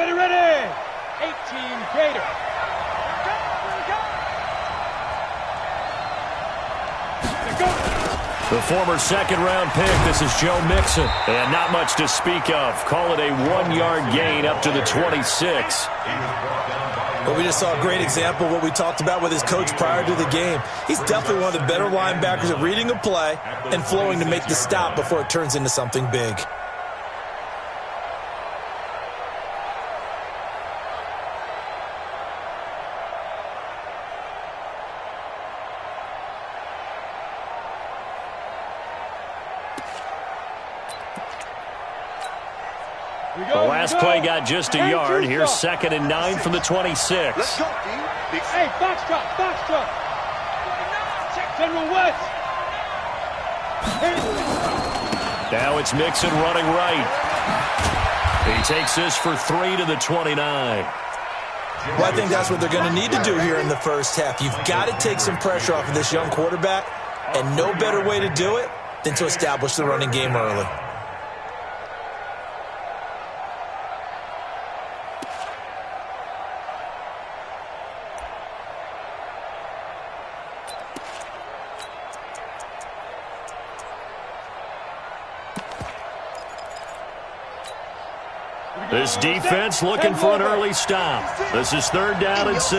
Ready, ready. 18 Gator. The former second-round pick, this is Joe Mixon. And not much to speak of. Call it a 1-yard gain up to the 26. Well, we just saw a great example of what we talked about with his coach prior to the game. He's definitely one of the better linebackers at reading a play and flowing to make the stop before it turns into something big. The last play got just a yard. Here's 2nd and 9 from the 26. Let's go, hey, box drop. General West. Now it's Mixon running right. He takes this for 3 to the 29. Well, I think that's what they're going to need to do here in the first half. You've got to take some pressure off of this young quarterback, and no better way to do it than to establish the running game early. This defense looking for an early stop. This is 3rd down and 6.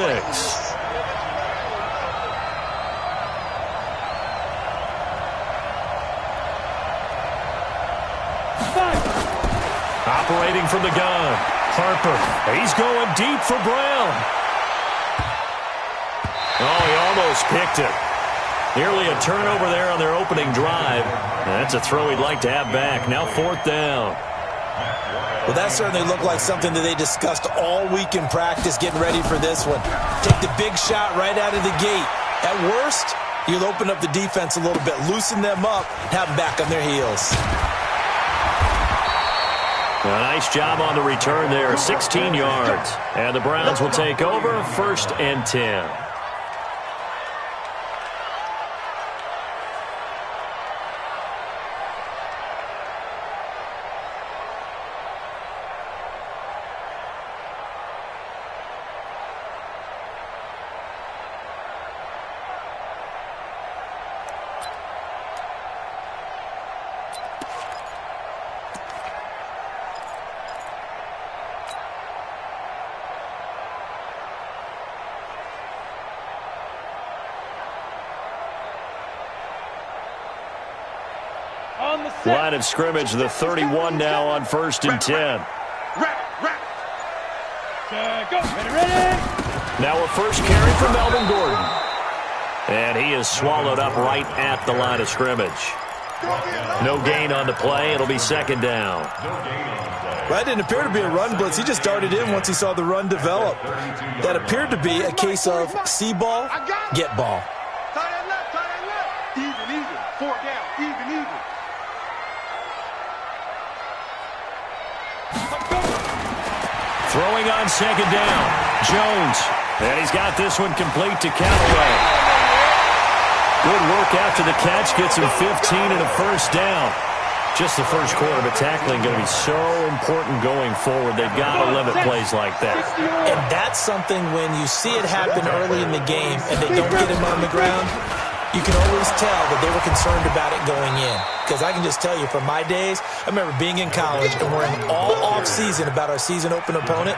Operating from the gun. Harper. He's going deep for Brown. Oh, he almost picked it. Nearly a turnover there on their opening drive. That's a throw he'd like to have back. Now 4th down. Well, that certainly looked like something that they discussed all week in practice, getting ready for this one. Take the big shot right out of the gate. At worst, you'll open up the defense a little bit, loosen them up, have them back on their heels. A nice job on the return there, 16 yards. And the Browns will take over, 1st and 10. Line of scrimmage, the 31 now on 1st and 10. Now a first carry for Melvin Gordon. And he is swallowed up right at the line of scrimmage. No gain on the play. It'll be 2nd down. Well, that didn't appear to be a run blitz. He just darted in once he saw the run develop. That appeared to be a case of see ball, get ball. Even. 4 down. Even. Throwing on 2nd down. Jones. And he's got this one complete to Callaway. Good work after the catch. Gets him 15 and a 1st down. Just the first quarter, but tackling going to be so important going forward. They've got to limit plays like that. And that's something when you see it happen early in the game and they don't get him on the ground, you can always tell that they were concerned about it going in. Because I can just tell you from my days, I remember being in college and worrying all off-season about our season open opponent,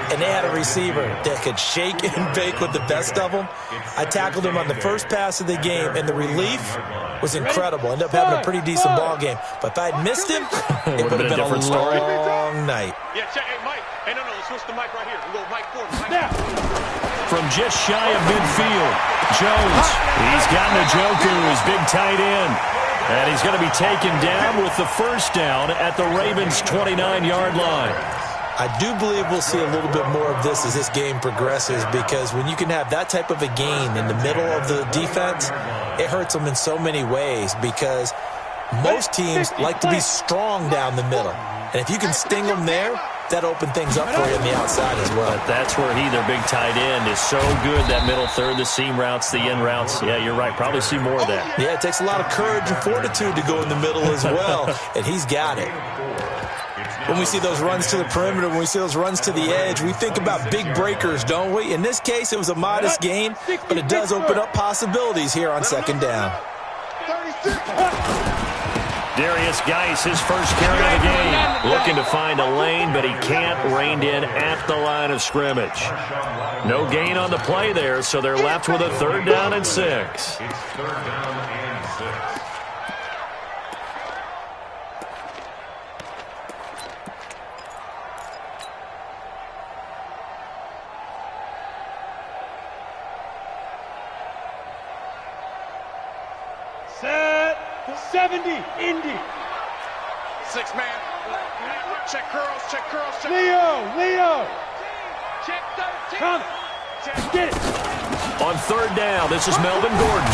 and they had a receiver that could shake and bake with the best of them. I tackled him on the first pass of the game, and the relief was incredible. Ended up having a pretty decent ball game. But if I had missed him, it would have been a long night. Yeah, check. Hey, Mike. Hey, no, let's switch the mic right here. We'll go Mike Ford. From just shy of midfield, Jones. He's got Njoku, his big tight end. And he's going to be taken down with the 1st down at the Ravens' 29-yard line. I do believe we'll see a little bit more of this as this game progresses, because when you can have that type of a gain in the middle of the defense, it hurts them in so many ways, because most teams like to be strong down the middle. And if you can sting them there, that opens things up for you on the outside as well. But that's where he, their big tight end, is so good, that middle third, the seam routes, the in routes. Yeah, you're right. Probably see more of that. Yeah, it takes a lot of courage and fortitude to go in the middle as well, and he's got it. when we see those runs to the perimeter, when we see those runs to the edge, we think about big breakers, don't we? In this case, it was a modest gain, but it does open up possibilities here on second down. Darius Geis, his first carry of the game. Looking to find a lane, but he can't. Reined in at the line of scrimmage. No gain on the play there, so they're left with a 3rd down and 6. It's 3rd down and 6. Set. 70, Indy. 6-man. Check curls, check curls, check. Leo. Check 13. Come. Get it. On 3rd down, this is Melvin Gordon.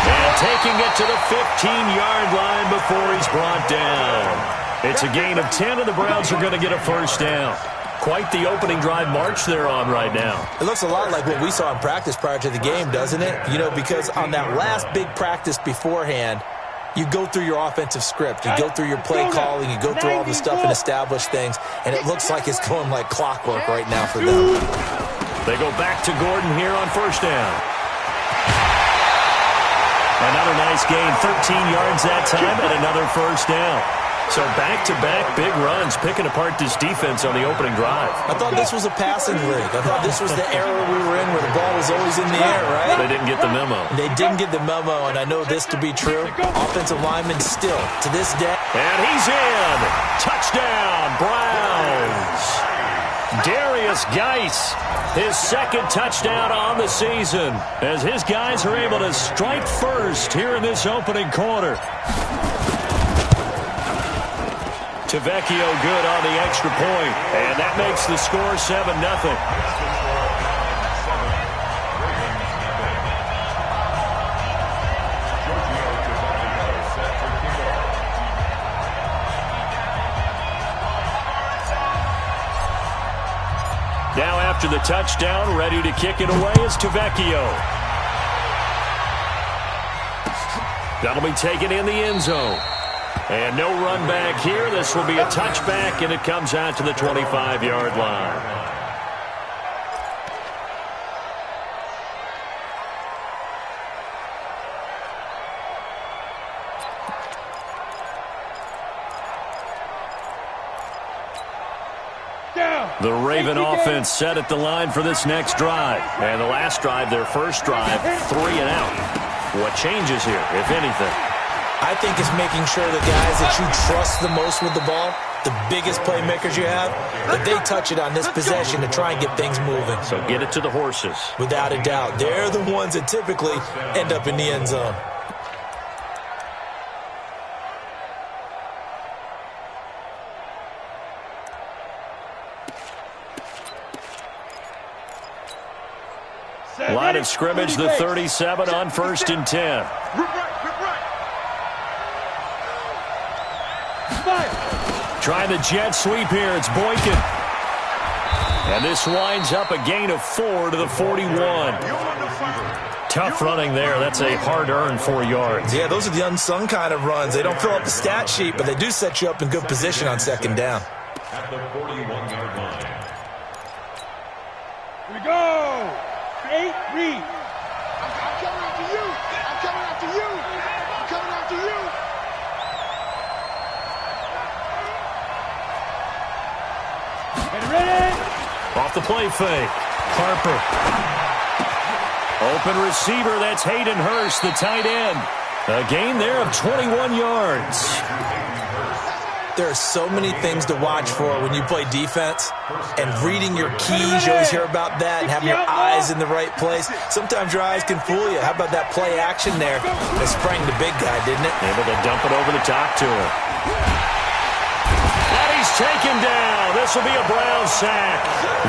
And taking it to the 15-yard line before he's brought down. It's a gain of 10, and the Browns are going to get a 1st down. Quite the opening drive march they're on right now. It looks a lot like what we saw in practice prior to the game, doesn't it? You know, because on that last big practice beforehand, you go through your offensive script. You go through your play calling. You go through all the stuff and establish things. And it looks like it's going like clockwork right now for them. They go back to Gordon here on 1st down. Another nice gain, 13 yards that time, and another 1st down. So back-to-back big runs, picking apart this defense on the opening drive. I thought this was a passing league. I thought this was the era we were in where the ball was always in the air, right? They didn't get the memo. They didn't get the memo, and I know this to be true. Offensive linemen still, to this day. And he's in. Touchdown, Browns. Darius Geis, his 2nd touchdown on the season, as his guys are able to strike first here in this opening quarter. Tavecchio good on the extra point, and that makes the score 7-0. Now after the touchdown, ready to kick it away is Tavecchio. That'll be taken in the end zone. And no run back here. This will be a touchback, and it comes out to the 25-yard line. The Raven offense set at the line for this next drive. And the last drive, their first drive, 3 and out. What changes here, if anything? I think it's making sure the guys that you trust the most with the ball, the biggest playmakers you have, that they touch it on this possession to try and get things moving. So get it to the horses. Without a doubt. They're the ones that typically end up in the end zone. Line of scrimmage, the 37 on 1st and 10. Trying the jet sweep here. It's Boykin. And this winds up a gain of 4 to the 41. Tough running there. That's a hard-earned 4 yards. Yeah, those are the unsung kind of runs. They don't fill up the stat sheet, but they do set you up in good position on 2nd down. At the 41-yard line. Here we go. 8, read. I'm coming after you. I'm coming after you. I'm coming after you. Get ready. Off the play fake. Harper. Open receiver. That's Hayden Hurst, the tight end. A gain there of 21 yards. There are so many things to watch for when you play defense, and reading your keys, you always hear about that, and having your eyes in the right place. Sometimes your eyes can fool you. How about that play action there that sprang the big guy, didn't it? Able to dump it over the top to him. And he's taken down. This will be a Brown sack.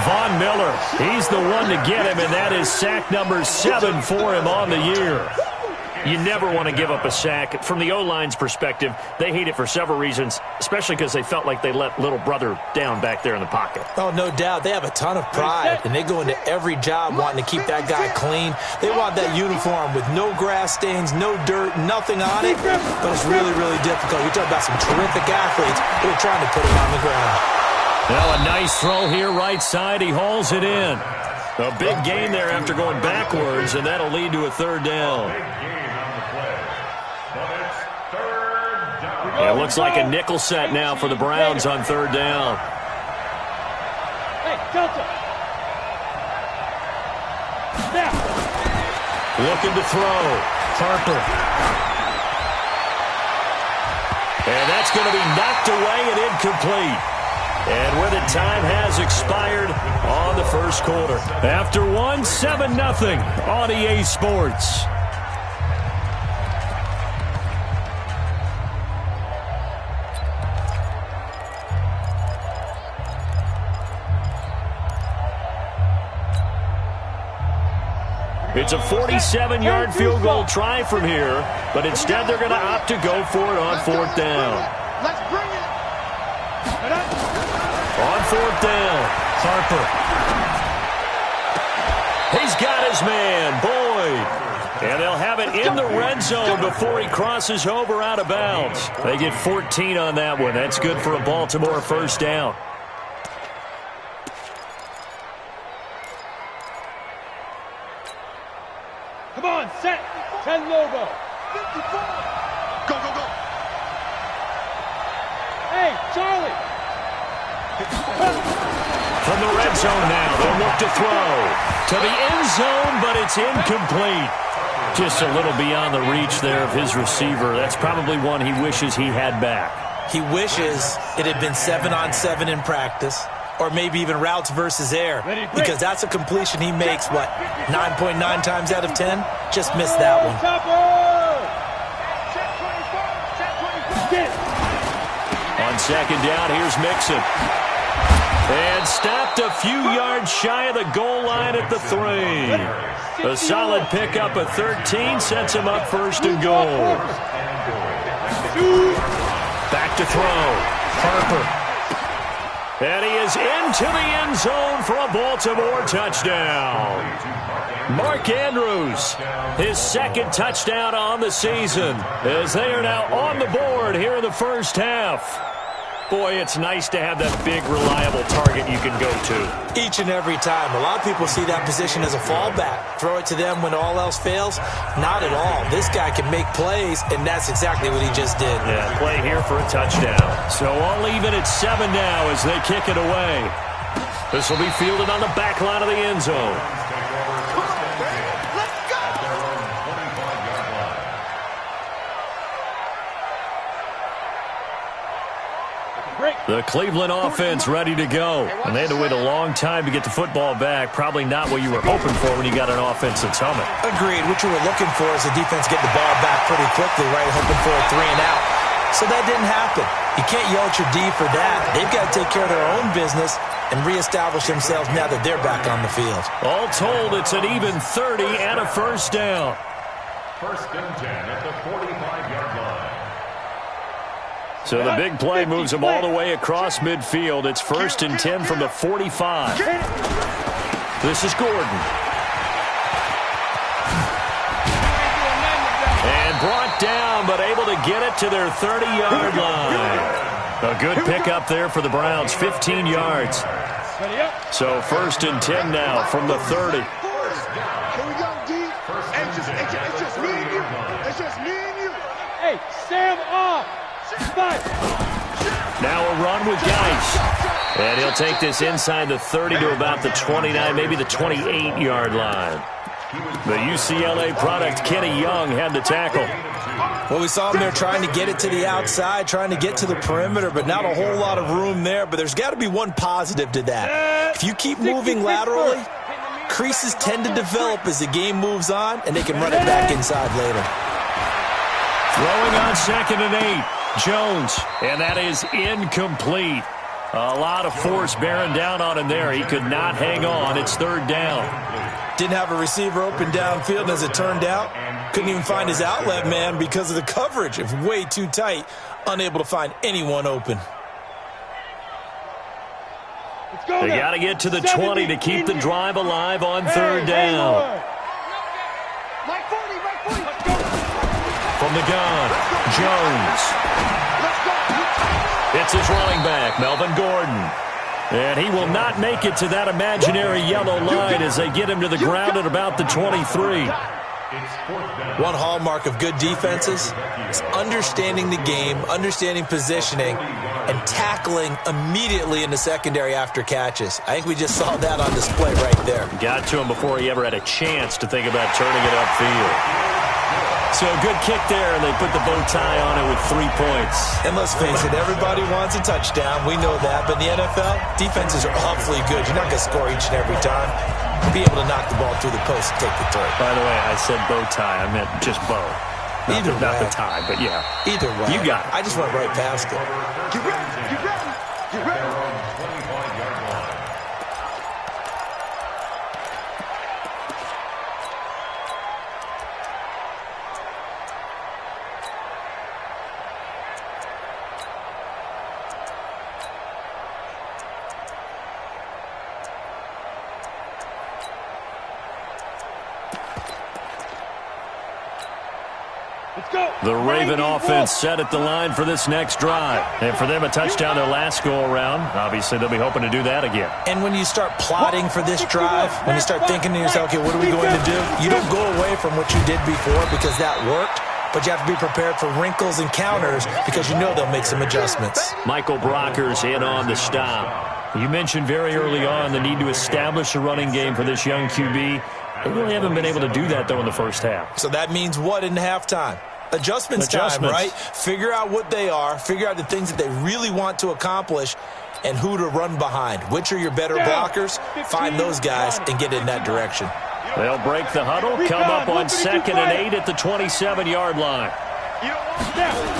Von Miller, he's the one to get him, and that is sack number 7 for him on the year. You never want to give up a sack. From the O-line's perspective, they hate it for several reasons, especially because they felt like they let little brother down back there in the pocket. Oh, no doubt. They have a ton of pride, and they go into every job wanting to keep that guy clean. They want that uniform with no grass stains, no dirt, nothing on it. But it's really, really difficult. You're talking about some terrific athletes who are trying to put it on the ground. Now a nice throw here right side. He hauls it in. A big gain there after going backwards, and that'll lead to a third down. It looks like a nickel set now for the Browns on third down. Hey, Delta. Snap. Looking to throw. Harper. And that's going to be knocked away and incomplete. And with it, time has expired on the first quarter. After one, 7-0 on EA Sports. It's a 47-yard field goal try from here, but instead they're going to opt to go for it on fourth down. Let's bring it. On fourth down, Harper. He's got his man, Boyd. And they'll have it in the red zone before he crosses over out of bounds. They get 14 on that one. That's good for a Baltimore first down. Come on, set. 10 Lobo. 54. Go, go, go. Hey, Charlie. From the red zone now, they'll look to throw. To the end zone, but it's incomplete. Just a little beyond the reach there of his receiver. That's probably one he wishes he had back. He wishes it had been 7-on-7 in practice, or maybe even routes versus air, because that's a completion he makes, 9.9 times out of 10? Just missed that one. On second down, here's Mixon. And stopped a few yards shy of the goal line at the 3. A solid pickup of 13 sets him up first and goal. Back to throw. Harper. And he is into the end zone for a Baltimore touchdown. Mark Andrews, his second touchdown on the season, as they are now on the board here in the first half. Boy, it's nice to have that big, reliable target you can go to. Each and every time. A lot of people see that position as a fallback. Throw it to them when all else fails. Not at all. This guy can make plays, and that's exactly what he just did. Yeah, play here for a touchdown. So all even at 7 now as they kick it away. This will be fielded on the back line of the end zone. The Cleveland offense ready to go. And they had to wait a long time to get the football back. Probably not what you were hoping for when you got an offense that's humming. Agreed. What you were looking for is the defense getting the ball back pretty quickly, right? Hoping for a 3 and out. So that didn't happen. You can't yell at your D for that. They've got to take care of their own business and reestablish themselves now that they're back on the field. All told, it's an even 30 and a first down. First and 10 at the 45-yard line. So the big play moves them all the way across midfield. It's first and 10 from the 45. This is Gordon. And brought down, but able to get it to their 30-yard line. A good pickup there for the Browns, 15 yards. So first and 10 now from the 30. Here we go, D. It's just me and you. It's just me and you. Hey, Sam off. Now a run with Geis. And he'll take this inside the 30 to about the 29, maybe the 28-yard line. The UCLA product, Kenny Young, had the tackle. Well, we saw him there trying to get it to the outside, trying to get to the perimeter, but not a whole lot of room there. But there's got to be one positive to that. If you keep moving laterally, creases tend to develop as the game moves on, and they can run it back inside later. Throwing on second and 8. Jones, and that is incomplete. A lot of force bearing down on him there. He could not hang on. It's third down. Didn't have a receiver open downfield, and as it turned out, couldn't even find his outlet man because of the coverage. It was way too tight, unable to find anyone open. They got to get to the 20 to keep the drive alive on third down. From the gun, Jones. It's his running back, Melvin Gordon. And he will not make it to that imaginary yellow line as they get him to the ground at about the 23. One hallmark of good defenses is understanding the game, understanding positioning, and tackling immediately in the secondary after catches. I think we just saw that on display right there. Got to him before he ever had a chance to think about turning it upfield. So a good kick there, and they put the bow tie on it with 3 points. And let's face it, everybody wants a touchdown. We know that. But in the NFL, defenses are awfully good. You're not going to score each and every time. Be able to knock the ball through the post and take the throw. By the way, I said bow tie. I meant just bow. Not the tie, but yeah. Either way. You got it. I just went right past it. Get ready, get ready, get ready. The Raven offense set at the line for this next drive. And for them, a touchdown their last go-around. Obviously, they'll be hoping to do that again. And when you start plotting for this drive, when you start thinking to yourself, okay, what are we going to do? You don't go away from what you did before because that worked, but you have to be prepared for wrinkles and counters because you know they'll make some adjustments. Michael Brocker's in on the stop. You mentioned very early on the need to establish a running game for this young QB. They really haven't been able to do that, though, in the first half. So that means what in halftime? Adjustments time, right? Figure out what they are, figure out the things that they really want to accomplish, and who to run behind. Which are your better blockers? Find those guys and get in that direction. They'll break the huddle, come up on 2nd and 8 at the 27-yard line.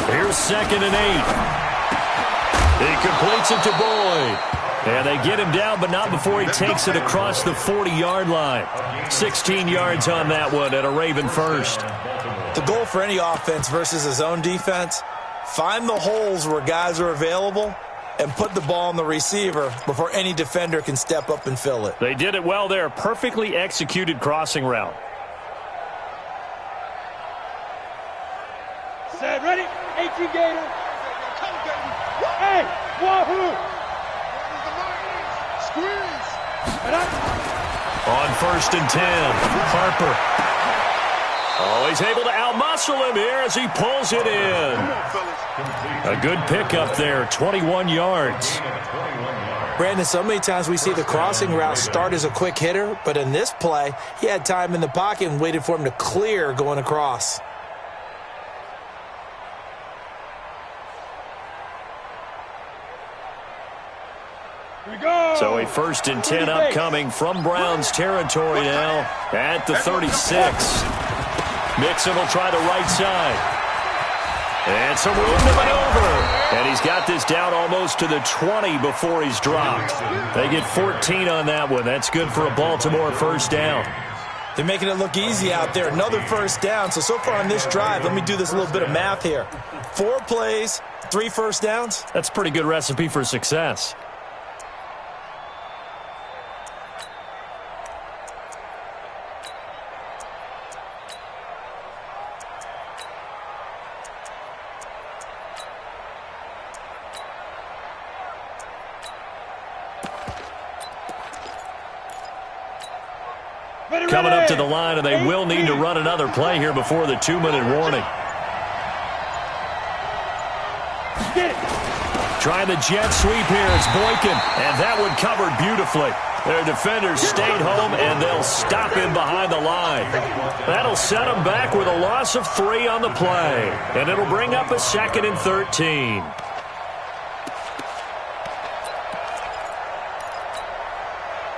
Here's 2nd and 8. He completes it to Boyd. And they get him down, but not before he takes it across the 40-yard line. 16 yards on that one at a Raven first. The goal for any offense versus his own defense, find the holes where guys are available and put the ball on the receiver before any defender can step up and fill it. They did it well there. Perfectly executed crossing route. Set, ready? 18 Gator. Hey, wahoo! Squeeze. On 1st and 10, Harper. Oh, he's able to outmuscle him here as he pulls it in. A good pickup there, 21 yards. Brandon, so many times we see the crossing route start as a quick hitter, but in this play, he had time in the pocket and waited for him to clear going across. So a 1st and 10 upcoming from Browns territory now at the 36. Mixon will try the right side. And some room to maneuver. And he's got this down almost to the 20 before he's dropped. They get 14 on that one. That's good for a Baltimore first down. They're making it look easy out there. Another first down. So far on this drive, let me do this little bit of math here. 4 plays, 3 first downs. That's a pretty good recipe for success. Coming up to the line, and they will need to run another play here before the 2-minute warning. Trying the jet sweep here. It's Boykin, and that one covered beautifully. Their defenders stayed home, and they'll stop him behind the line. That'll set them back with a loss of 3 on the play, and it'll bring up a 2nd and 13.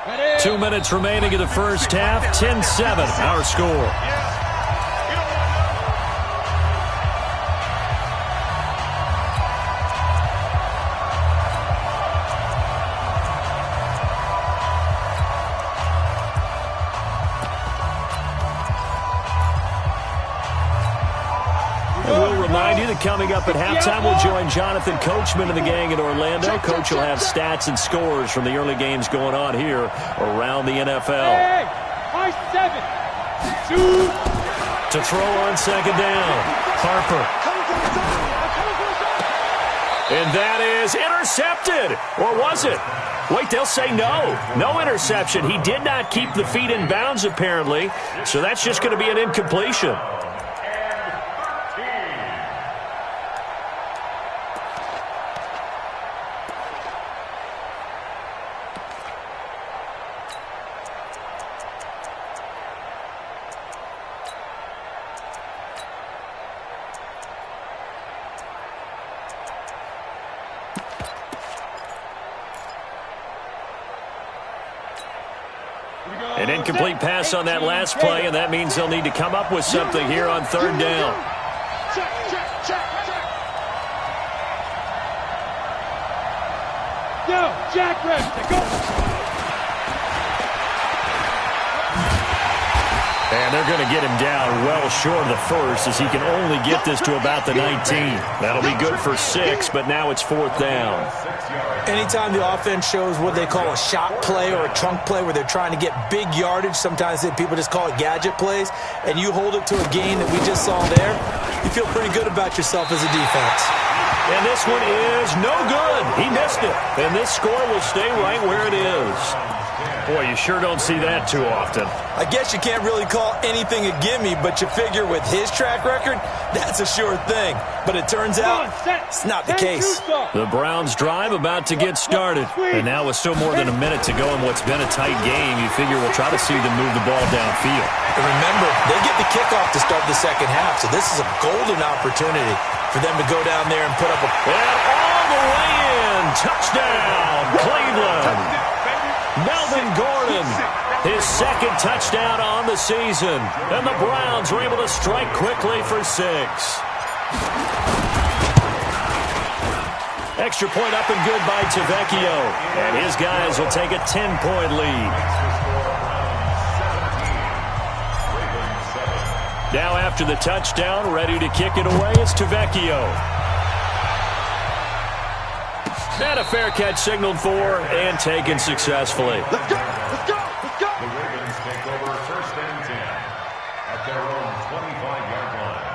Ready? 2 minutes remaining in the first half. 10-7, our score. And coming up at halftime, we'll join Jonathan Coachman and the gang in Orlando. Coach will have stats and scores from the early games going on here around the NFL. Hey, high 7, 2. To throw on second down, Harper. And that is intercepted. Or was it? Wait, they'll say no. No interception. He did not keep the feet in bounds, apparently. So that's just going to be an incompletion. An incomplete pass on that last play, and that means they'll need to come up with something here on third down. Yo, Jack Rex, go. And they're going to get him down well short of the first as he can only get this to about the 19. That'll be good for 6, but now it's fourth down. Anytime the offense shows what they call a shot play or a trunk play where they're trying to get big yardage, sometimes people just call it gadget plays, and you hold it to a gain that we just saw there, you feel pretty good about yourself as a defense. And this one is no good. He missed it. And this score will stay right where it is. Boy, you sure don't see that too often. I guess you can't really call anything a gimme, but you figure with his track record, that's a sure thing. But it turns out, it's not the case. The Browns drive about to get started. And now with still more than a minute to go in what's been a tight game, you figure we'll try to see them move the ball downfield. And remember, they get the kickoff to start the second half, so this is a golden opportunity for them to go down there and put up a... And all the way in. Touchdown, Cleveland. Melvin Gordon, his second touchdown on the season. And the Browns were able to strike quickly for 6. Extra point up and good by Tavecchio. And his guys will take a 10-point lead. Now after the touchdown, ready to kick it away, it's Tavecchio. And a fair catch signaled for and taken successfully. Let's go, let's go, let's go. The Ravens take over first and 10 at their own 25-yard line.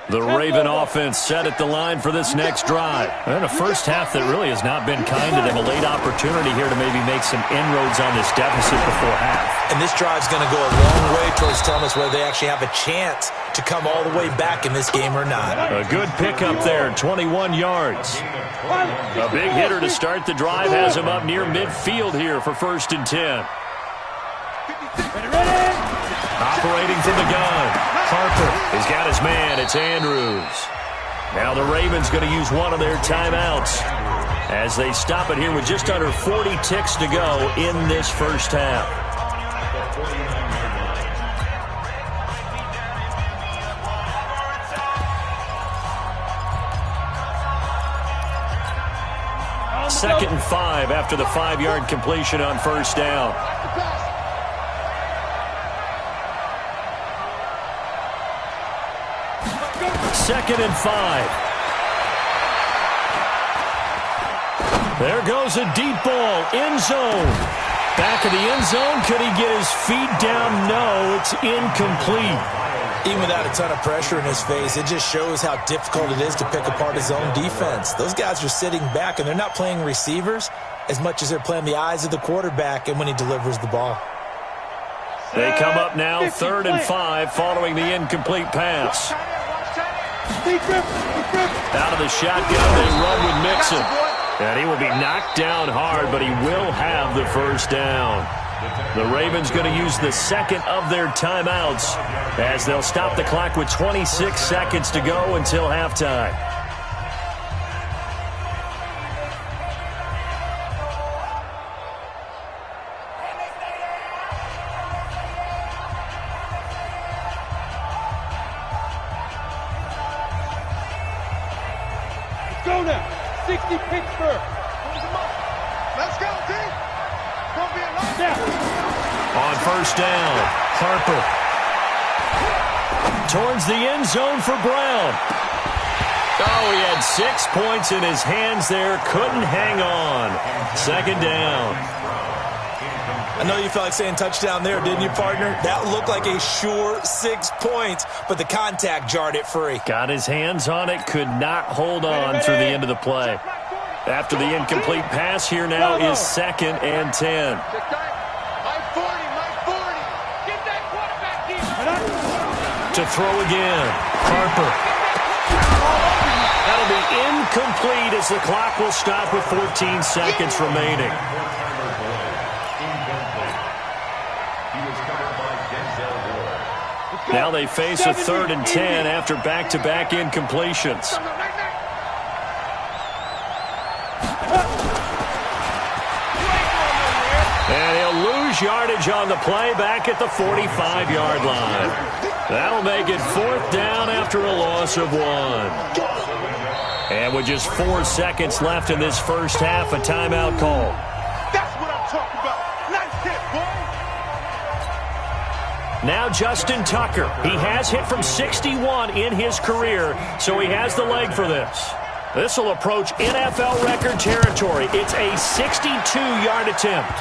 The Raven offense set at the line for this next drive. And a first half that really has not been kind to them. A late opportunity here to maybe make some inroads on this deficit before half. And this drive's going to go a long way towards telling us whether they actually have a chance to come all the way back in this game or not. A good pickup there, 21 yards. A big hitter to start the drive has him up near midfield here for first and 10. Operating from the gun, Harper has got his man. It's Andrews. Now the Ravens going to use one of their timeouts as they stop it here with just under 40 ticks to go in this first half. Second and 5 after the 5-yard completion on first down. Second and 5. There goes a deep ball, end zone. Back of the end zone, could he get his feet down? No, it's incomplete. Even without a ton of pressure in his face, it just shows how difficult it is to pick apart his own defense. Those guys are sitting back, and they're not playing receivers as much as they're playing the eyes of the quarterback and when he delivers the ball. They come up now, third and 5, following the incomplete pass. Out of the shotgun, they run with Mixon. And he will be knocked down hard, but he will have the first down. The Ravens going to use the second of their timeouts as they'll stop the clock with 26 seconds to go until halftime. 60 Pittsburgh. Let's go, D. Gonna be a long On first down, Harper. Towards the end zone for Brown. Oh, he had 6 points in his hands there. Couldn't hang on. Second down. I know you felt like saying touchdown there, didn't you, partner? That looked like a sure 6 points, but the contact jarred it free. Got his hands on it, could not hold on through the end of the play. After the incomplete pass, here now is 2nd and 10. My 40, my 40. Get that quarterback deep. To throw again, Harper. That'll be incomplete as the clock will stop with 14 seconds remaining. Now they face a 3rd and 10 after back-to-back incompletions. And he'll lose yardage on the play back at the 45-yard line. That'll make it 4th down after a loss of 1. And with just 4 seconds left in this first half, a timeout call. That's what I'm talking about. Nice hit, boy. Now Justin Tucker. He has hit from 61 in his career, so he has the leg for this. This will approach NFL record territory. It's a 62-yard attempt.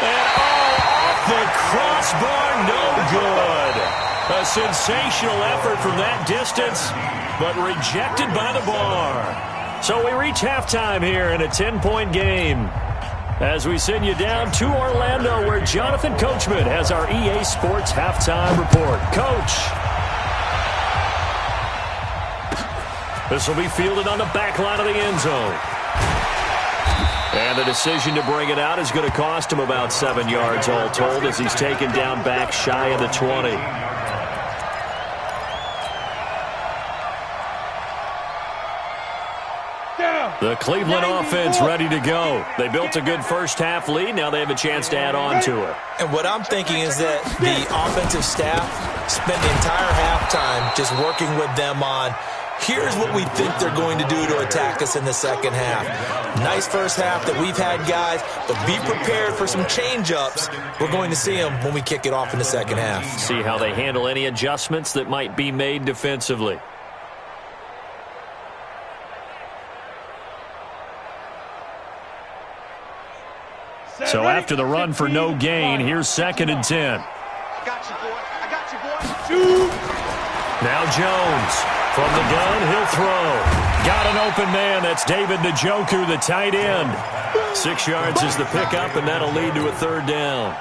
And off the crossbar, no good. A sensational effort from that distance, but rejected by the bar. So we reach halftime here in a 10-point game. As we send you down to Orlando, where Jonathan Coachman has our EA Sports halftime report. Coach. This will be fielded on the back line of the end zone. And the decision to bring it out is going to cost him about 7 yards all told as he's taken down back shy of the 20. The Cleveland offense ready to go. They built a good first-half lead. Now they have a chance to add on to it. And what I'm thinking is that the offensive staff spent the entire halftime just working with them on, here's what we think they're going to do to attack us in the second half. Nice first half that we've had, guys, but be prepared for some change-ups. We're going to see them when we kick it off in the second half. See how they handle any adjustments that might be made defensively. So after the run for no gain, here's 2nd and 10. I got you, boy. I got you, boy. Shoot. Now Jones. From the gun, he'll throw. Got an open man. That's David Njoku, the tight end. 6 yards is the pickup, and that'll lead to a 3rd down.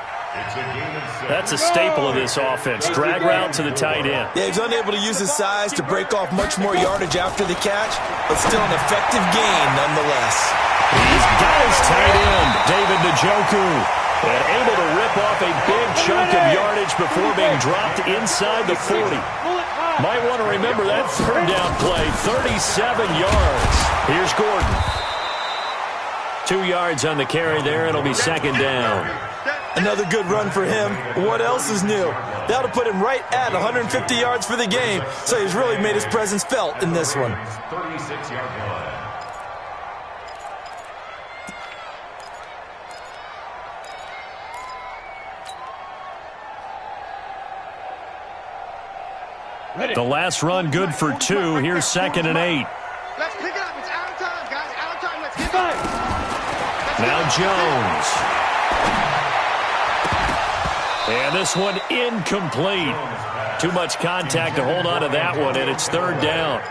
That's a staple of this offense. Drag route to the tight end. Yeah, he's unable to use his size to break off much more yardage after the catch, but still an effective gain nonetheless. He's got his tight end, David Njoku, and able to rip off a big chunk of yardage before being dropped inside the 40. Might want to remember that 3rd down play, 37 yards. Here's Gordon. 2 yards on the carry there. It'll be 2nd down. Another good run for him. What else is new? That'll put him right at 150 yards for the game, so he's really made his presence felt in this one. 36-yard line. The last run good for 2. Here's 2nd and 8. Let's pick it up. It's out of time, guys. Out of time. Let's get back. Now Jones. And this one incomplete. Too much contact to hold on to that one, and it's 3rd down.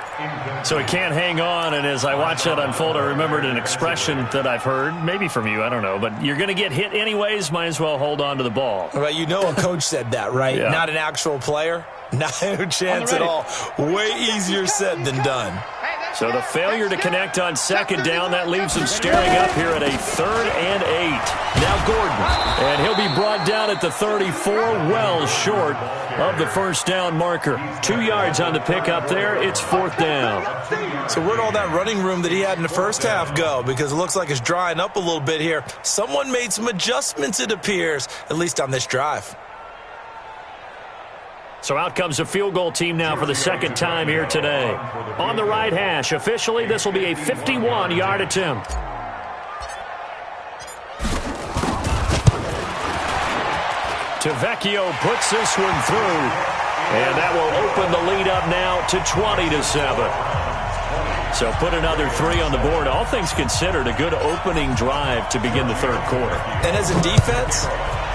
So he can't hang on, and as I watched that unfold, I remembered an expression that I've heard, maybe from you, I don't know, but you're going to get hit anyways, might as well hold on to the ball. Right, you know a coach said that, right? Yeah. Not an actual player. Not a chance at all. Way easier said than done. So the failure to connect on 2nd down, that leaves him staring up here at a 3rd and 8. Now Gordon, and he'll be brought down at the 34, well short of the 1st down marker. 2 yards on the pickup there. It's 4th down. So where'd all that running room that he had in the first half go? Because it looks like it's drying up a little bit here. Someone made some adjustments, it appears, at least on this drive. So out comes a field goal team now for the second time here today. On the right hash, officially, this will be a 51-yard attempt. Tavecchio puts this one through, and that will open the lead up now to 20-7. So put another 3 on the board. All things considered, a good opening drive to begin the third quarter. And as a defense,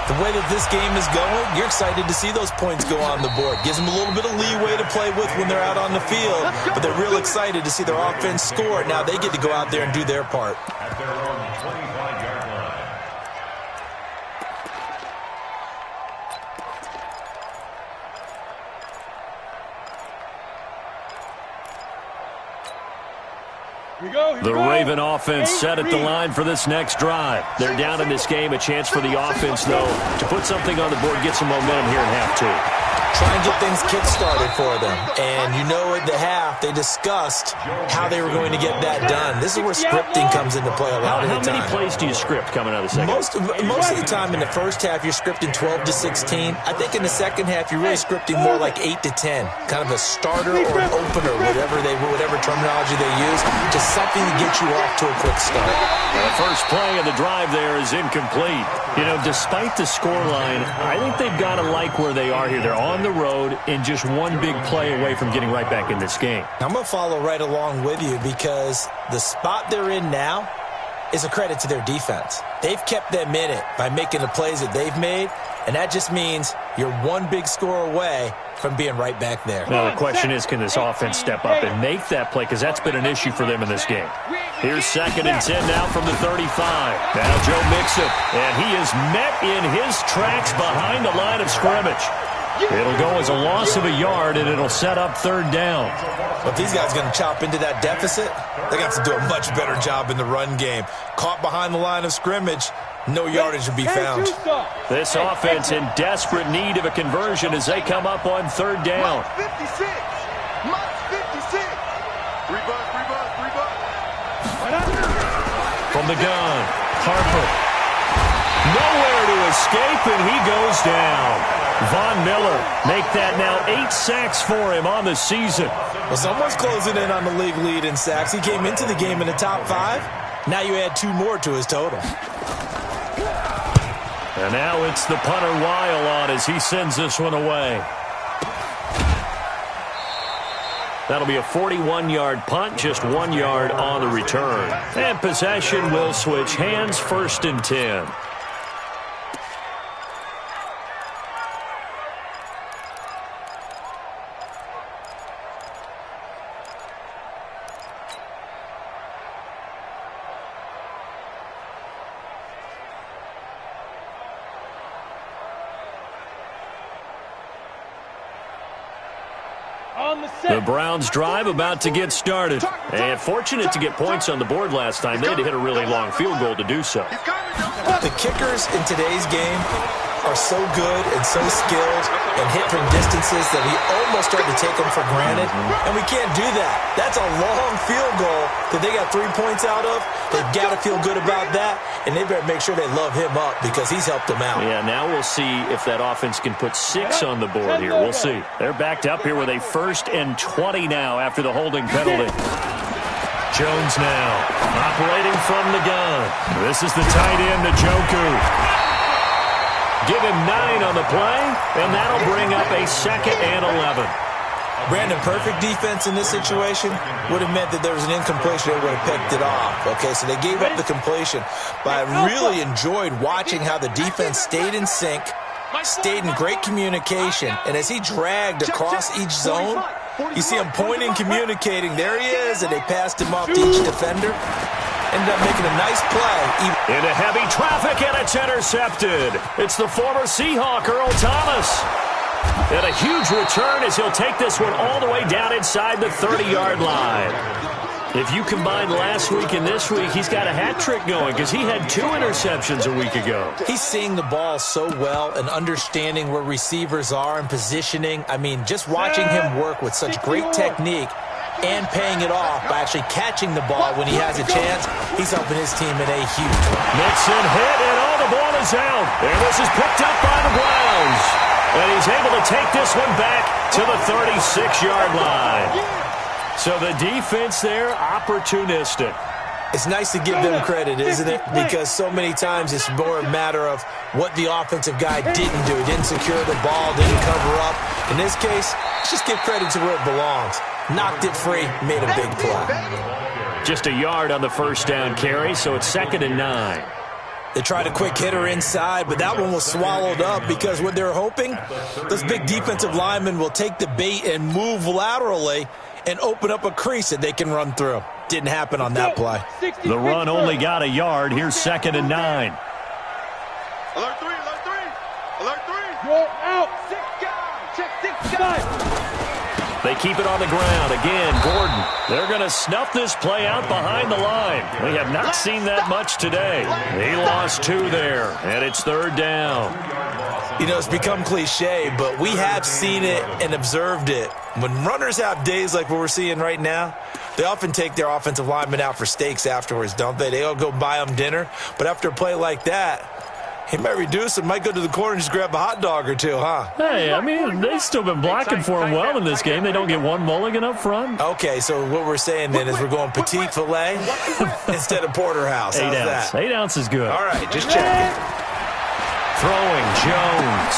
the way that this game is going, you're excited to see those points go on the board. Gives them a little bit of leeway to play with when they're out on the field, but they're real excited to see their offense score. Now they get to go out there and do their part. At their own 25-yard line. The Raven offense set at the line for this next drive. They're down in this game. A chance for the offense, though, to put something on the board, get some momentum here in half two. Try and get things kick-started for them. And you know at the half, they discussed how they were going to get that done. This is where scripting comes into play a lot of the time. How many plays do you script coming out of the second? Most of the time in the first half, you're scripting 12 to 16. I think in the second half, you're really scripting more like 8 to 10. Kind of a starter or an opener, whatever terminology they use. Just something to get you off to a quick start. The first play of the drive there is incomplete. You know, despite the scoreline, I think they've got to like where they are here. They're on the road and just one big play away from getting right back in this game. I'm going to follow right along with you because the spot they're in now is a credit to their defense. They've kept them in it by making the plays that they've made, and that just means you're one big score away from being right back there. Now, the question is, can this offense step up and make that play? Because that's been an issue for them in this game. Here's 2nd and 10 now from the 35. Now Joe Mixon, and he is met in his tracks behind the line of scrimmage. It'll go as a loss of a yard, and it'll set up 3rd down. Well, if these guys are going to chop into that deficit, they're going to have to do a much better job in the run game. Caught behind the line of scrimmage, no yardage to be found. This offense in desperate need of a conversion as they come up on 3rd down. 56. Mike 56. Rebut. From the gun, Harper. Nowhere to escape, and he goes down. Von Miller make that now 8 sacks for him on the season. Well, someone's closing in on the league lead in sacks. He came into the game in the top 5. Now you add 2 more to his total. And now it's the punter Weil on as he sends this one away. That'll be a 41-yard punt, just 1 yard on the return. And possession will switch hands, 1st and 10. The Browns drive about to get started. And fortunate to get points on the board last time. They had to hit a really long field goal to do so. The kickers in today's game are so good and so skilled and hit from distances that we almost start to take them for granted. And we can't do that. That's a long field goal that they got 3 points out of. They've got to feel good about that, and they better make sure they love him up because he's helped them out. Yeah, now we'll see if that offense can put 6 on the board here. We'll see. They're backed up here with a 1st and 20 now after the holding penalty. Jones now operating from the gun. This is the tight end, Njoku. Give him 9 on the play, and that'll bring up a 2nd and 11. Brandon, perfect defense in this situation would have meant that there was an incompletion. They would have picked it off. Okay, so they gave up the completion. But I really enjoyed watching how the defense stayed in sync, stayed in great communication, and as he dragged across each zone, you see him pointing, communicating. There he is, and they passed him off to each defender. Ended up making a nice play. Into heavy traffic, and it's intercepted. It's the former Seahawk, Earl Thomas. And a huge return as he'll take this one all the way down inside the 30-yard line. If you combine last week and this week, he's got a hat trick going because he had 2 interceptions a week ago. He's seeing the ball so well and understanding where receivers are and positioning. I mean, just watching him work with such great technique and paying it off by actually catching the ball when he has a chance, he's helping his team in a huge way. Mixon hit, and the ball is out. And this is picked up by the Browns. And he's able to take this one back to the 36-yard line. So the defense there, opportunistic. It's nice to give them credit, isn't it? Because so many times it's more a matter of what the offensive guy didn't do. He didn't secure the ball, didn't cover up. In this case, let's just give credit to where it belongs. Knocked it free, made a big play. Just a yard on the first down carry, so it's 2nd and 9. They tried a quick hitter inside, but that one was swallowed up because what they're hoping, those big defensive linemen will take the bait and move laterally and open up a crease that they can run through. Didn't happen on that play. The run only got a yard. Here's 2nd and 9. Alert 3, alert 3. Alert 3. Roll out. 6 guys. Check 6 guys. They keep it on the ground. Again, Gordon. They're going to snuff this play out behind the line. We have not seen that much today. He lost 2 there, and it's 3rd down. You know, it's become cliche, but we have seen it and observed it. When runners have days like what we're seeing right now, they often take their offensive linemen out for steaks afterwards, don't they? They all go buy them dinner. But after a play like that, he might reduce it, might go to the corner and just grab a hot dog or two, huh? Hey, I mean, they've still been blocking for him well in this game. They don't get one mulligan up front. Okay, so what we're saying then is we're going petite filet instead of porterhouse. 8 How's ounce. that? 8 ounce is good. All right, just checking. Throwing, Jones.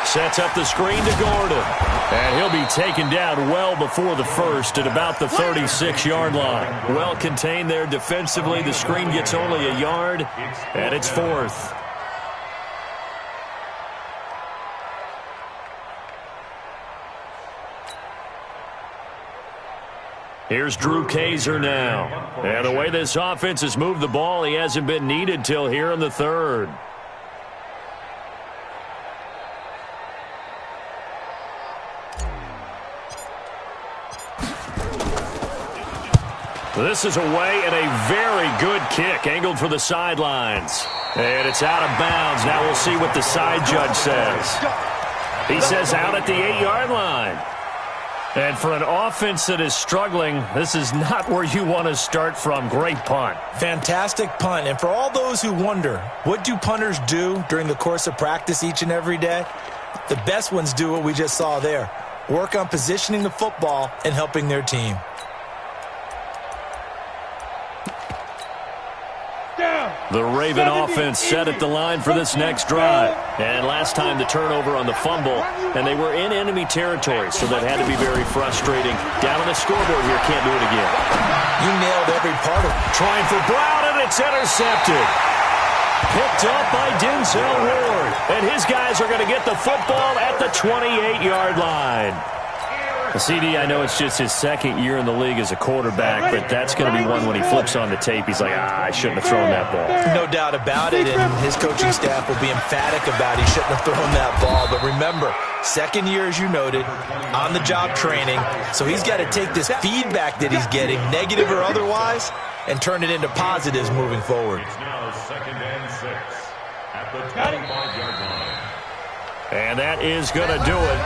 Sets up the screen to Gordon. And he'll be taken down well before the first at about the 36-yard line. Well contained there defensively. The screen gets only a yard, and it's 4th. Here's Drew Kaiser now. And the way this offense has moved the ball, he hasn't been needed till here in the 3rd. This is away and a very good kick, angled for the sidelines. And it's out of bounds. Now we'll see what the side judge says. He says out at the 8-yard line. And for an offense that is struggling, this is not where you want to start from. Great punt. Fantastic punt. And for all those who wonder, what do punters do during the course of practice each and every day? The best ones do what we just saw there. Work on positioning the football and helping their team. The Raven offense set at the line for this next drive. And last time the turnover on the fumble, and they were in enemy territory, so that had to be very frustrating. Down on the scoreboard here, can't do it again. You nailed every part of it. Trying for Brown, and it's intercepted. Picked up by Denzel Ward. And his guys are going to get the football at the 28-yard line. CD, I know it's just his 2nd year in the league as a quarterback, but that's going to be one when he flips on the tape. He's like, I shouldn't have thrown that ball. No doubt about it, and his coaching staff will be emphatic about he shouldn't have thrown that ball. But remember, 2nd year, as you noted, on-the-job training, so he's got to take this feedback that he's getting, negative or otherwise, and turn it into positives moving forward. It's now 2nd and 6 at the 25-yard line. And that is going to do it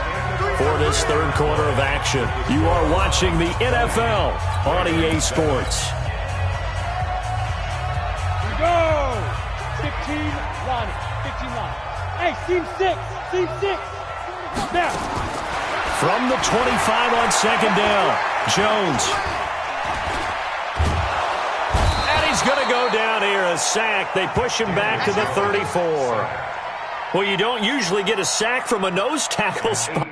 for this 3rd quarter of action. You are watching the NFL on EA Sports. We go! 15 line. 15 line. Hey, team 6. Team 6. Now. From the 25 on 2nd down, Jones. And he's going to go down here, a sack. They push him back to the 34. Well, you don't usually get a sack from a nose tackle spot.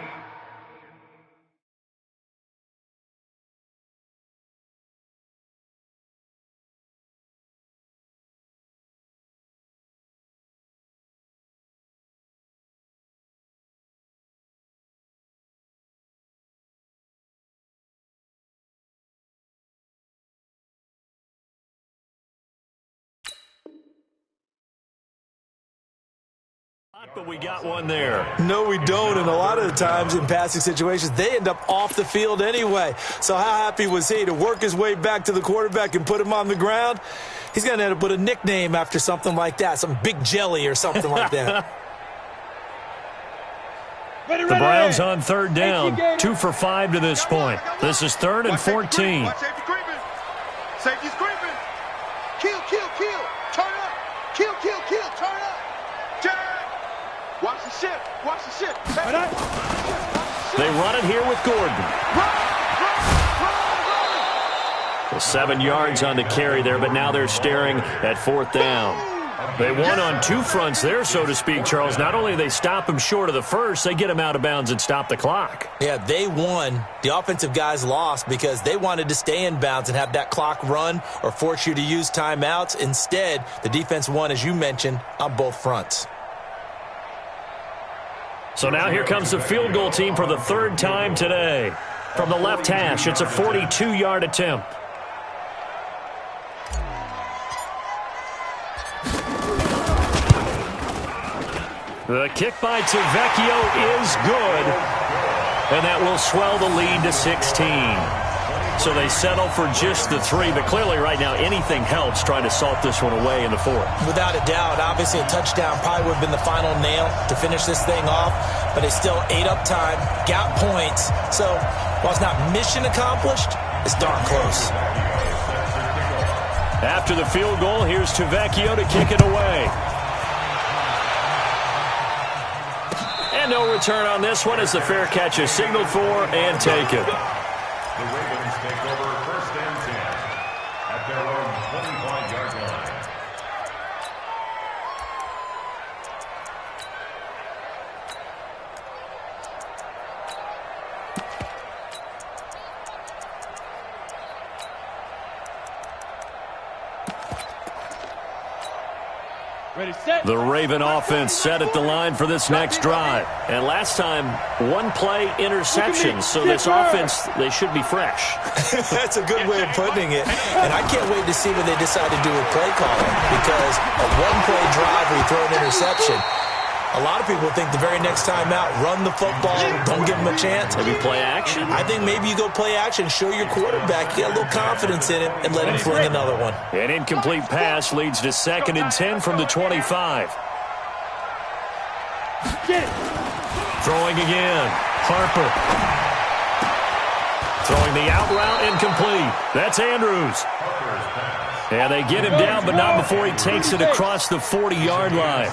But we got one there. No, we don't, and a lot of the times in passing situations, they end up off the field anyway. So how happy was he to work his way back to the quarterback and put him on the ground? He's going to end up with a nickname after something like that, some Big Jelly or something like that. The Browns on 3rd down, 2 for 5 to this point. This is 3rd and 14. Safety's creeping. Kill, kill, kill. Turn up. Kill, kill, kill. Turn up. Jack. Watch the shift. They run it here with Gordon. Well, 7 yards on the carry there, but now they're staring at 4th down. They won on 2 fronts there, so to speak, Charles. Not only do they stop him short of the first, they get him out of bounds and stop the clock. Yeah, they won. The offensive guys lost because they wanted to stay in bounds and have that clock run or force you to use timeouts. Instead, the defense won, as you mentioned, on both fronts. So now here comes the field goal team for the 3rd time today. From the left hash, it's a 42-yard attempt. The kick by Tavecchio is good, and that will swell the lead to 16. So they settle for just the 3, but clearly right now anything helps trying to salt this one away in the 4th. Without a doubt, obviously a touchdown probably would have been the final nail to finish this thing off, but they still ate up time, got points. So while it's not mission accomplished, it's darn close. After the field goal, here's Tavecchio to kick it away. And no return on this one as the fair catch is signaled for and taken. The Ravens take over 1st and 10 at their own 25-yard line. Ready, set. The Raven offense set at the line for this next drive. And last time, 1-play interception. So this offense, they should be fresh. That's a good way of putting it. And I can't wait to see what they decide to do with play calling, because a 1-play drive where you throw an interception, a lot of people think the very next time out, run the football, don't give them a chance. Maybe play action. I think maybe you go play action, show your quarterback you got a little confidence in him, and let him fling another one. An incomplete pass leads to 2nd and 10 from the 25. Throwing again. Harper. Throwing the out route, incomplete. That's Andrews. And they get him down, but not before he takes it across the 40-yard line.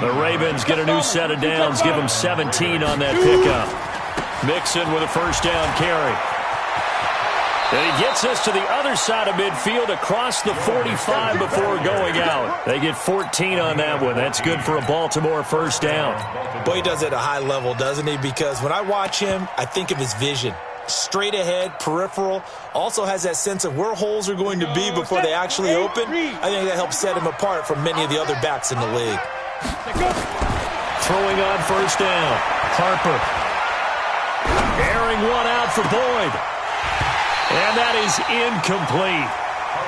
The Ravens get a new set of downs, give him 17 on that pickup. Mixon with a 1st down carry. And he gets us to the other side of midfield across the 45 before going out. They get 14 on that one. That's good for a Baltimore 1st down. Boy, he does it at a high level, doesn't he? Because when I watch him, I think of his vision. Straight ahead, peripheral, also has that sense of where holes are going to be before they actually open. I think that helps set him apart from many of the other backs in the league. Throwing on 1st down. Harper. Airing one out for Boyd. And that is incomplete.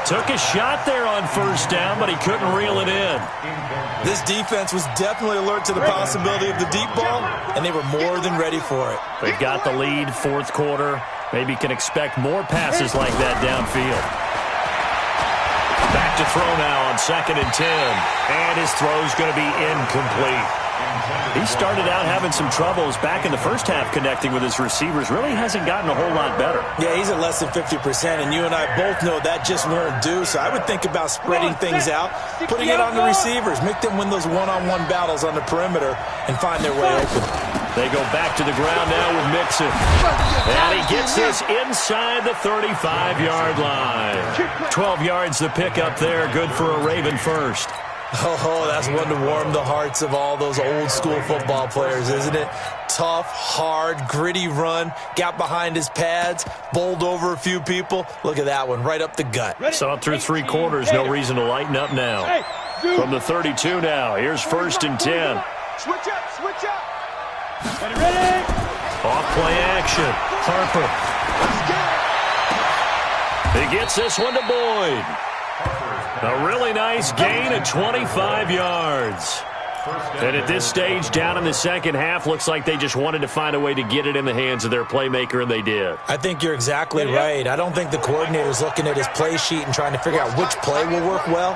Took a shot there on 1st down, but he couldn't reel it in. This defense was definitely alert to the possibility of the deep ball, and they were more than ready for it. They've got the lead, 4th quarter. Maybe can expect more passes like that downfield. Back to throw now on 2nd and 10. And his throw's going to be incomplete. He started out having some troubles back in the first half connecting with his receivers. Really hasn't gotten a whole lot better. Yeah, he's at less than 50%, and you and I both know that just won't do. So I would think about spreading things out, putting it on the receivers, make them win those one-on-one battles on the perimeter and find their way open. They go back to the ground now with Mixon. And he gets this inside the 35-yard line. 12 yards to pick up there. Good for a Raven 1st. Oh, that's one to warm the hearts of all those old-school football players, isn't it? Tough, hard, gritty run, got behind his pads, bowled over a few people. Look at that one, right up the gut. Saw it through 3 quarters, no reason to lighten up now. From the 32 now, here's 1st and 10. Switch up. Ready. Off play action. Harper. He gets this one to Boyd. A really nice gain of 25 yards. And at this stage, down in the second half, looks like they just wanted to find a way to get it in the hands of their playmaker, and they did. I think you're exactly right. I don't think the coordinator's looking at his play sheet and trying to figure out which play will work well.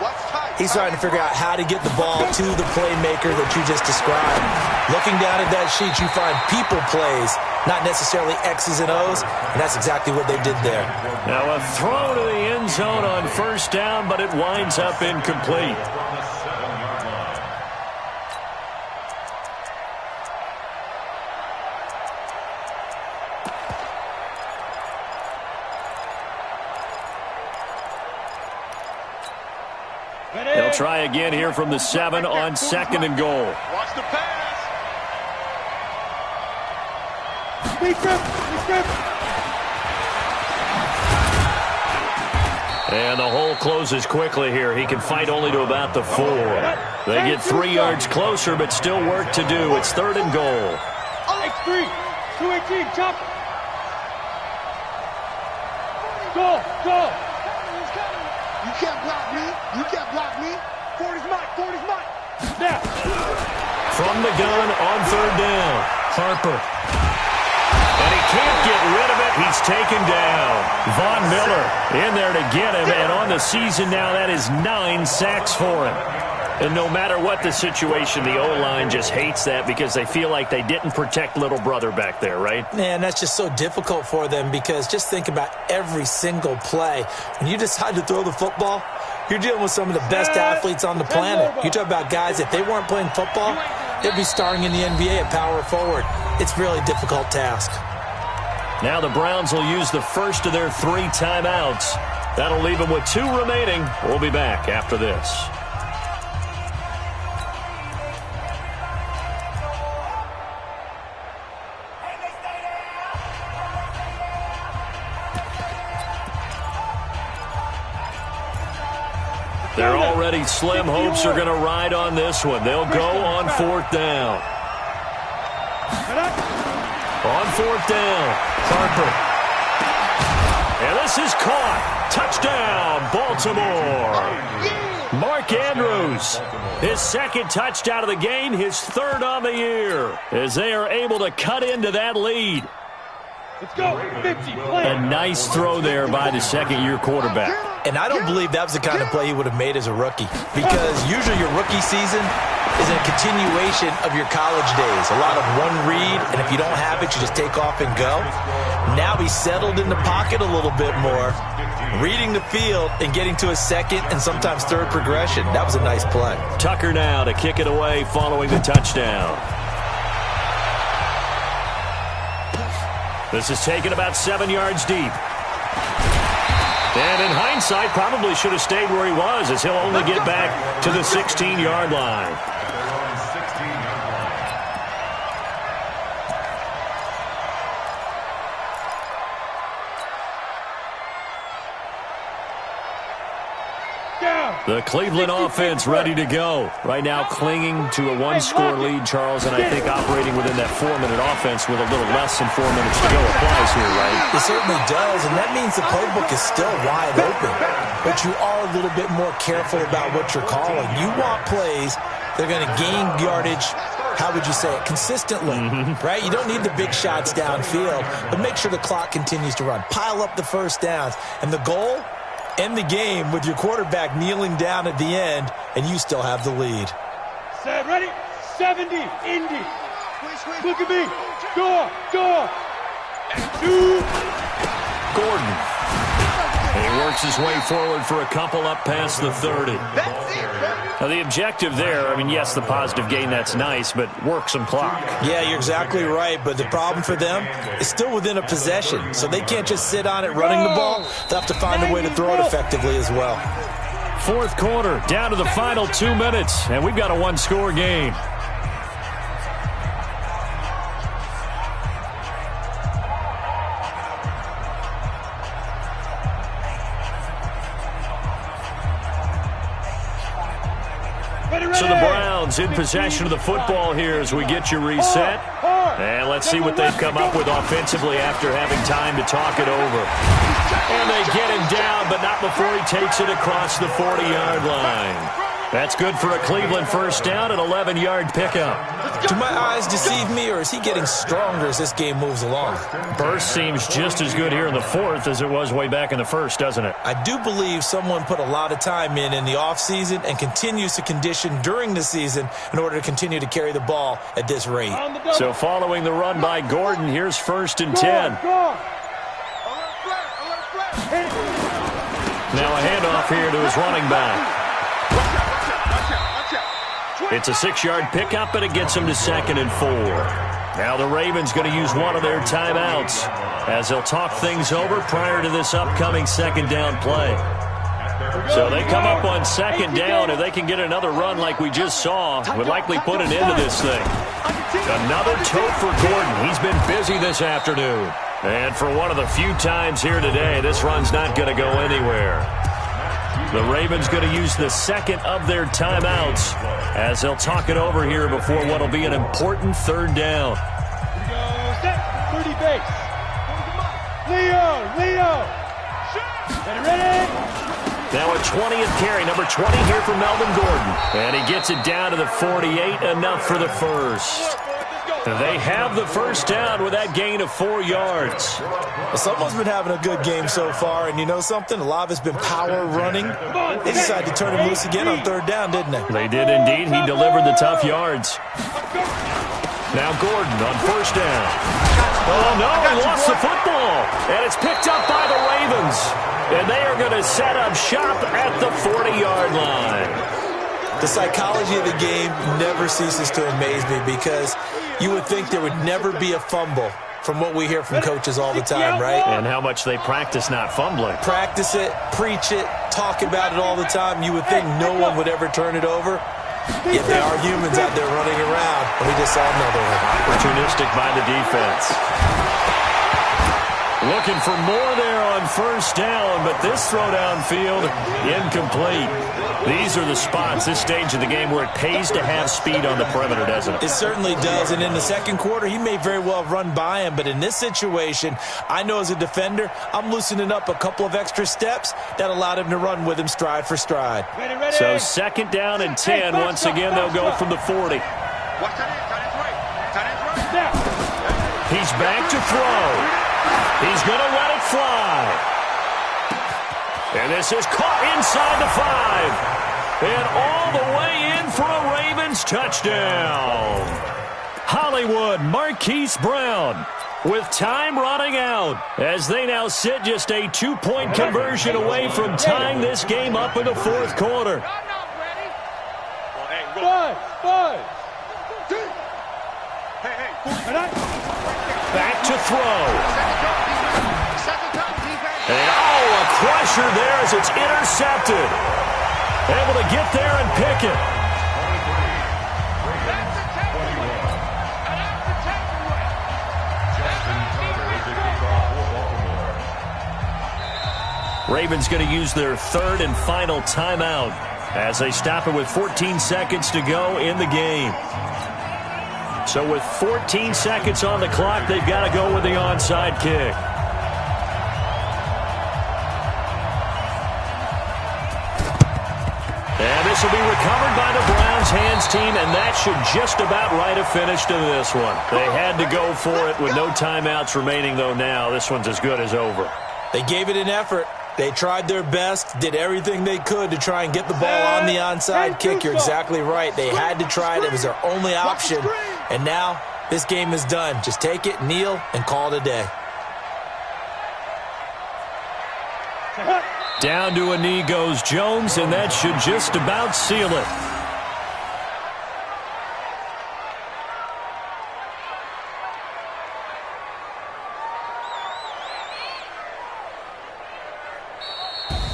He's trying to figure out how to get the ball to the playmaker that you just described. Looking down at that sheet, you find people plays, not necessarily X's and O's, and that's exactly what they did there. Now a throw to the end zone on 1st down, but it winds up incomplete. They'll try again here from the 7 on 2nd and goal. Watch the pass. Big grip. And the hole closes quickly here. He can fight only to about the 4. They get 3 yards closer, but still work to do. It's 3rd and goal. X3, 218, chop. Go. You can't block me. 40's mine. Now. From the gun on 3rd down. Harper. And he can't get rid of it. He's taken down. Von Miller in there to get him. And on the season now, that is 9 sacks for him. And no matter what the situation, the O-line just hates that because they feel like they didn't protect little brother back there, right? Man, that's just so difficult for them because just think about every single play. When you decide to throw the football, you're dealing with some of the best athletes on the planet. You talk about guys, if they weren't playing football, they'd be starring in the NBA at power forward. It's a really difficult task. Now the Browns will use the first of their 3 timeouts. That'll leave them with 2 remaining. We'll be back after this. They're already slim hopes are going to ride on this one. They'll go on 4th down. On 4th down, Harper. And this is caught. Touchdown, Baltimore. Mark Andrews, his 2nd touchdown of the game, his 3rd on the year, as they are able to cut into that lead. Let's go. 50. Play. A nice throw there by the 2nd-year quarterback. And I don't believe that was the kind of play he would have made as a rookie because usually your rookie season is a continuation of your college days. A lot of one read, and if you don't have it, you just take off and go. Now he's settled in the pocket a little bit more, reading the field and getting to a 2nd and sometimes 3rd progression. That was a nice play. Tucker now to kick it away following the touchdown. This is taken about 7 yards deep. And in hindsight, probably should have stayed where he was as he'll only get back to the 16-yard line. The Cleveland offense ready to go. Right now clinging to a 1-score lead, Charles, and I think operating within that 4-minute offense with a little less than 4 minutes to go applies here, right? It certainly does, and that means the playbook is still wide open. But you are a little bit more careful about what you're calling. You want plays that are going to gain yardage, how would you say it, consistently, right? You don't need the big shots downfield, but make sure the clock continues to run. Pile up the first downs, and the goal? End the game with your quarterback kneeling down at the end, and you still have the lead. Set, ready? 70, Indy. Look at me. Door. 2. Gordon. He works his way forward for a couple up past the 30. Now, the objective there, I mean, yes, the positive gain, that's nice, but work some clock. Yeah, you're exactly right, but the problem for them is still within a possession, so they can't just sit on it running the ball. They'll have to find a way to throw it effectively as well. 4th quarter, down to the final 2 minutes, and we've got a 1-score game. So the Browns in possession of the football here as we get you reset. And let's see what they've come up with offensively after having time to talk it over. And they get him down, but not before he takes it across the 40-yard line. That's good for a Cleveland first down, an 11-yard pickup. Do my eyes deceive me, or is he getting stronger as this game moves along? Burst seems just as good here in the 4th as it was way back in the 1st, doesn't it? I do believe someone put a lot of time in the offseason and continues to condition during the season in order to continue to carry the ball at this rate. So following the run by Gordon, here's 1st and 10. Now a handoff here to his running back. It's a 6-yard pickup, and it gets him to 2nd and 4. Now the Ravens going to use one of their timeouts as they'll talk things over prior to this upcoming 2nd down play. So they come up on second down. If they can get another run like we just saw, would likely put an end to this thing. Another tote for Gordon. He's been busy this afternoon. And for one of the few times here today, this run's not going to go anywhere. The Ravens going to use the second of their timeouts as they'll talk it over here before what will be an important third down. Set. 30 base. Leo. Ready. Now a 20th carry, number 20 here for Melvin Gordon. And he gets it down to the 48, enough for the first. They have the first down with that gain of 4 yards. Well, someone's been having a good game so far, and you know something? A lot of it's been power running. They decided to turn him loose again on third down, didn't they? They did indeed. He delivered the tough yards. Now Gordon on first down. Oh, no, he lost the football. And it's picked up by the Ravens. And they are going to set up shop at the 40-yard line. The psychology of the game never ceases to amaze me because you would think there would never be a fumble from what we hear from coaches all the time, right? And how much they practice not fumbling. Practice it, preach it, talk about it all the time. You would think no one would ever turn it over. Yet there are humans out there running around, and we just saw another one. Opportunistic by the defense. Looking for more there on first down, but this throw downfield, incomplete. These are the spots, this stage of the game, where it pays to have speed on the perimeter, doesn't it? It certainly does, and in the second quarter, he may very well run by him, but in this situation, I know as a defender, I'm loosening up a couple of extra steps that allowed him to run with him stride for stride. Ready. So second down and 10. Once again, they'll go from the 40. He's back to throw. He's going to let it fly. And this is caught inside the 5. And all the way in for a Ravens touchdown. Hollywood Marquise Brown with time running out as they now sit just a 2-point conversion away from tying this game up in the fourth quarter. Back to throw. And a crusher there as it's intercepted. Able to get there and pick it. Ravens going to use their third and final timeout as they stop it with 14 seconds to go in the game. So with 14 seconds on the clock, they've got to go with the onside kick. And this will be recovered by the Browns hands team, and that should just about write a finish to this one. They had to go for it with no timeouts remaining, though now this one's as good as over. They gave it an effort. They tried their best, did everything they could to try and get the ball on the onside kick. You're exactly right. They had to try it. It was their only option. And now this game is done. Just take it, kneel, and call it a day. Down to a knee goes Jones, and that should just about seal it.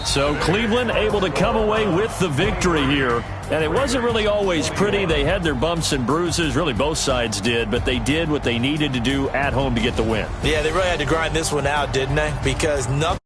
So Cleveland able to come away with the victory here. And it wasn't really always pretty. They had their bumps and bruises. Really, both sides did. But they did what they needed to do at home to get the win. Yeah, they really had to grind this one out, didn't they? Because nothing.